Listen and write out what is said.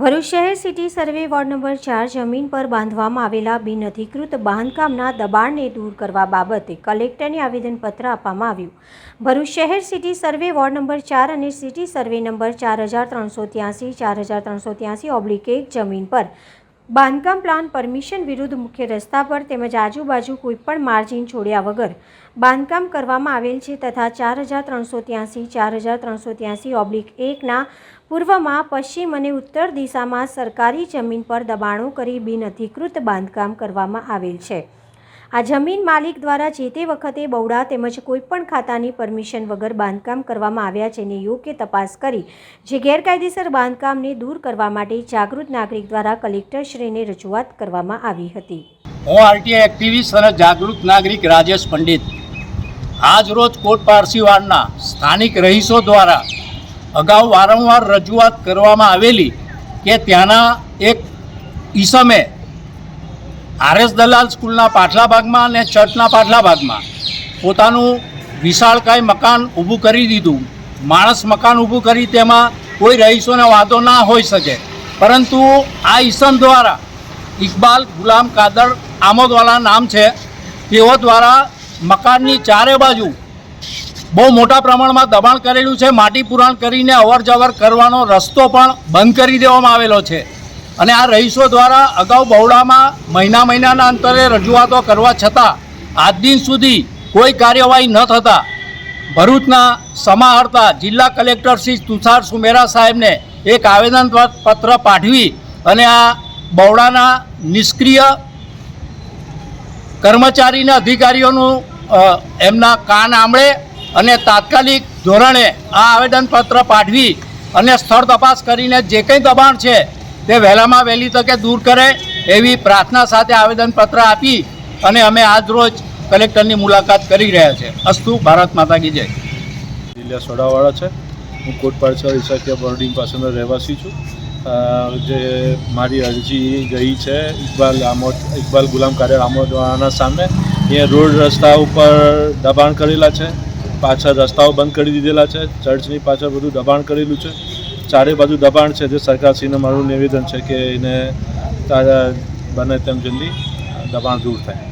ભરૂચ શહેર city survey ward number 4 જમીન પર બાંધવામાં આવેલા બિનઅધિકૃત બાંધકામના દબાણને દૂર કરવા બાબતે કલેક્ટરને આવેદનપત્ર આપવામાં આવ્યું। ભરૂચ શહેર સિટી સર્વે વોર્ડ નંબર 4 અને સિટી સર્વે નંબર 4383 4383/1 જમીન પર બાંધકામ પ્લાન પરમિશન વિરુદ્ધ મુખ્ય રસ્તા પર તેમજ આજુબાજુ કોઈપણ માર્જિન છોડ્યા વગર બાંધકામ કરવામાં આવેલ છે તથા 4383 4383/1 પૂર્વમાં પશ્ચિમ અને ઉત્તર દિશામાં સરકારી જમીન પર દબાણો કરી બિનઅધિકૃત બાંધકામ કરવામાં આવેલ છે। આ જમીન માલિક દ્વારા જે તે વખતે બહુડા તેમજ કોઈપણ ખાતાની પરમિશન વગર બાંધકામ કરવામાં આવ્યા છે ને યોગ્ય તપાસ કરી જે ગેરકાયદેસર બાંધકામને દૂર કરવા માટે જાગૃત નાગરિક દ્વારા કલેક્ટરશ્રીને રજૂઆત કરવામાં આવી હતી। હું આરટીઆઈ એક્ટિવિસ્ટ અને જાગૃત નાગરિક રાજેશ પંડિત આજ રોજ કોટ પારસીવાડના સ્થાનિક રહીશો દ્વારા અગાઉ વારંવાર રજૂઆત કરવામાં આવેલી કે ત્યાંના એક ઈસમે આરએસ દલાલ સ્કૂલના પાછલા ભાગમાં અને ચર્ચના પાછલા ભાગમાં પોતાનું વિશાળકાય મકાન ઊભું કરી દીધું। માણસ મકાન ઊભું કરી તેમાં કોઈ રહીશોને વાંધો ના હોઈ શકે, પરંતુ આ ઈસમ દ્વારા ઇકબાલ ગુલામ કાદર આમોદવાલા નામ છે, તેઓ દ્વારા મકાનની ચારે બાજુ બહુ મોટા પ્રમાણમાં દબાણ કરેલું છે। માટી પુરાણ કરીને અવર જવર કરવાનો રસ્તો પણ બંધ કરી દેવામાં આવેલો છે અને આ રહીશો દ્વારા અગાઉ બહુડામાં મહિનાના અંતરે રજૂઆતો કરવા છતાં આજ દિન સુધી કોઈ કાર્યવાહી ન થતાં ભરૂચના સમાહર્તા જિલ્લા કલેક્ટર શ્રી તુષાર સુમેરા સાહેબને એક આવેદનપત્ર પાઠવી અને આ બહુડાના નિષ્ક્રિય કર્મચારીને અધિકારીઓનું એમના કાન આંબળે અને તાત્કાલિક ધોરણે આ આવેદનપત્ર પાઠવી અને સ્થળ તપાસ કરીને જે કંઈ દબાણ છે તે વહેલામાં વહેલી તકે દૂર કરે એવી પ્રાર્થના સાથે આવેદનપત્ર આપી અને અમે આજ રોજ કલેક્ટરની મુલાકાત કરી રહ્યા છે। અસ્તુ, ભારત માતા કી જય। જિલ્લા સોડાવાળા છે, હું કોટ પારસીવાડ ઈસાકિયા બોર્ડિંગ પાસેનો રહેવાસી છું। જે મારી અરજી ગઈ છે ઇકબાલ ગુલામ કાદર આમોદવાલાના સામે, એ રોડ રસ્તા ઉપર દબાણ કરેલા છે, પાછળ રસ્તાઓ બંધ કરી દીધેલા છે, ચર્ચની પાછળ બધું દબાણ કરેલું છે, ચારે બાજુ દબાણ છે। જે સરકારશ્રીને મારું નિવેદન છે કે એને બને તેમ જલ્દી દબાણ દૂર થાય।